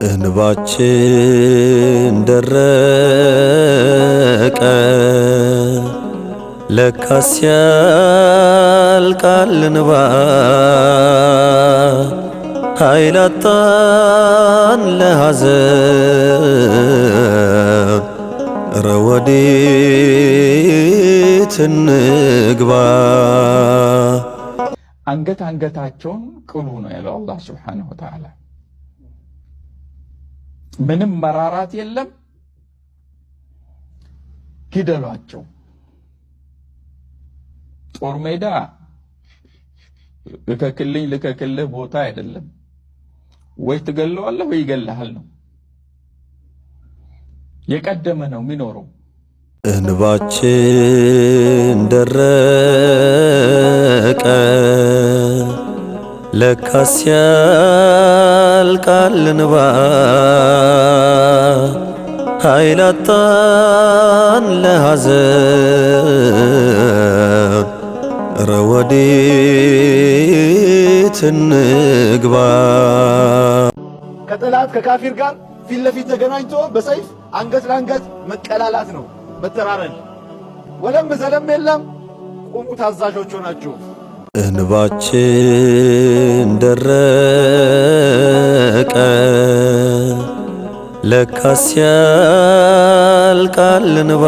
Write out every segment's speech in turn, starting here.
እንባችን ደረቀ ለካስ ያልቃል እንባ ኃይል አጣን ለሐዘን ኧረ ወዴት እንግባ አንገታቸውን ቅሉ ነው ያለው አላህ ሱብሓነሁ ወተዓላ። ምንም መራራት የለም፣ ግደሏቸው። ጦር ሜዳ ልከክልህ ቦታ አይደለም። ወይ ትገለዋለህ ወይ ይገለሃል ነው። የቀደመ ነው የሚኖረው። እንባችን ደረቀ ለካስ ያልቃል እንባ ኃይል አጣን ለሐዘን ኧረ ወዴት እንግባ ከጠላት ከካፊር ጋር ፊት ለፊት ተገናኝቶ በሰይፍ አንገት ለአንገት መቀላላት ነው መተራረድ። ወለም ዘለም የለም። ቁሙ ታዛዦች ሆናችሁ። እንባችን ደረቀ ለካስ ያልቃል እንባ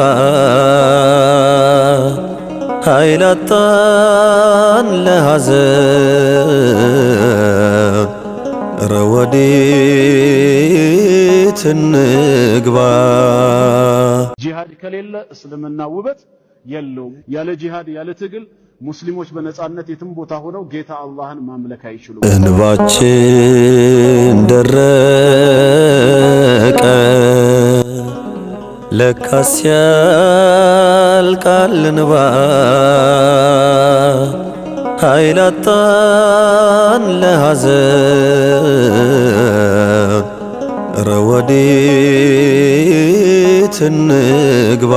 ኃይል አጣን ለሐዘን ኧረ ወዴት እንግባ ጂሃድ ከሌለ እስልምና ውበት የለውም። ያለ ጂሃድ ያለ ትግል ሙስሊሞች በነጻነት የትም ቦታ ሆነው ጌታ አላህን ማምለክ አይችሉም። እንባችን ደረቀ ለካስ ያልቃል እንባ ኃይል አጣን ለሐዘን ኧረ ወዴት እንግባ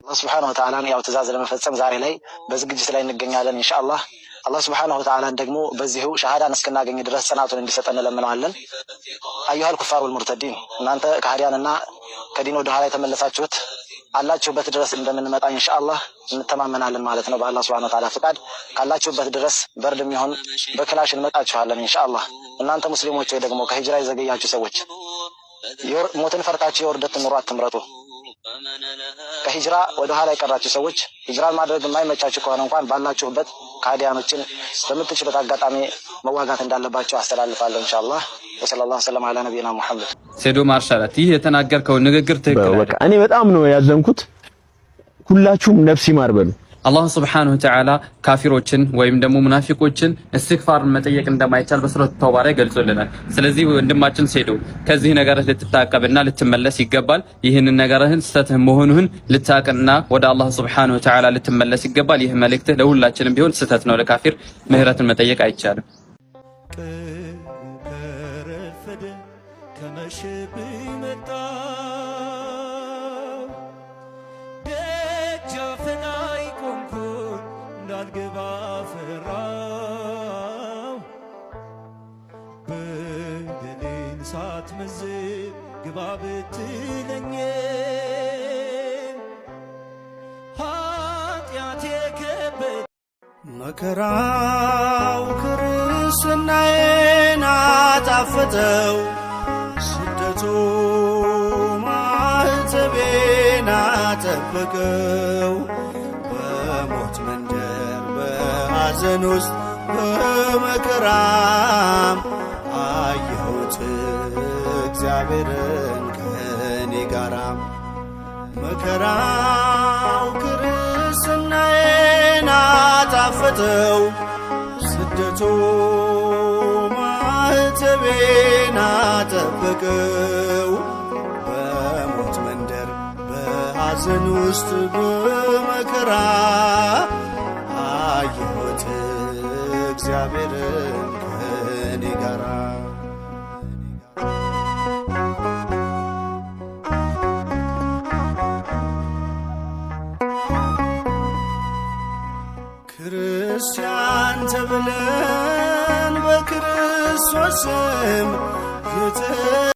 አላህ ሱብሓነሁ ወተዓላ ያው ትእዛዝ ለመፈጸም ዛሬ ላይ በዝግጅት ላይ እንገኛለን ኢንሻአላህ። አላህ ሱብሓነሁ ወተዓላ ደግሞ በዚሁ ሸሃዳን እስክናገኝ ድረስ ጽናቱን እንዲሰጠን ለምነዋለን። አዩሃል ኩፋር ወልሙርተዲን እናንተ ከሃዲያንና ከዲን ወደ ኋላ የተመለሳችሁት አላችሁበት ድረስ እንደምንመጣ ኢንሻአላህ እንተማመናለን ማለት ነው። በአላህ ሱብሓነሁ ወተዓላ ፍቃድ ካላችሁበት ድረስ በርድም ይሁን በክላሽ እንመጣችኋለን ኢንሻአላህ። እናንተ ሙስሊሞች ወይ ደግሞ ከሂጅራ የዘገያችሁ ሰዎች ሞትን ፈርታችሁ የውርደት ኑሮ አትምረጡ። ከሂጅራ ወደ ኋላ የቀራችሁ ሰዎች ሂጅራን ማድረግ የማይመቻችሁ ከሆነ እንኳን ባላችሁበት ከሃዲያኖችን በምትችሉት አጋጣሚ መዋጋት እንዳለባችሁ አስተላልፋለሁ ኢንሻአላህ። ወሰለላሁ ዐለ ነቢይና ሙሐመድ። ሴዶ ማርሻላት ይህ የተናገርከው ንግግር ትክክል አይደለም። እኔ በጣም ነው ያዘንኩት። ሁላችሁም ነፍስ ይማር በሉ። አላህ ሱብሓነሁ ወተዓላ ካፊሮችን ወይም ደግሞ ሙናፊቆችን እስትግፋር መጠየቅ እንደማይቻል በሱረቱ ተውባ ላይ ገልጾልናል። ስለዚህ ወንድማችን ሴዶ ከዚህ ነገር ልትታቀብና ልትመለስ ይገባል። ይህንን ነገርህን ስተትህ መሆኑን ልታቅና ወደ አላህ ሱብሓነሁ ወተዓላ ልትመለስ ይገባል። ይህ መልእክት ለሁላችንም ቢሆን ስተት ነው። ለካፊር ምህረትን መጠየቅ አይቻልም። ግባ ፈራው በደሌን ሳትመዝን ግባ ብትለኝ ኃጢአቴ ከበደ መከራው ክርስትናዬን አጣፈጠው ስደቱ ማኅተቤን አጠበቀው በሞት መንደር በሐዘን ውስጥ በመከራም አየሁት እግዚአብሔርን ከኔ ጋራ መከራው ክርስትናዬን አጣፈጠው ስደቱ ማኅተቤን አጠበቀው በሞት መንደር በሐዘን ውስጥ በመከራ አየሁት እግዚአብሔርን ከኔ ጋራ ክርስቲያን ተብለን በክርስቶስ ስም የተ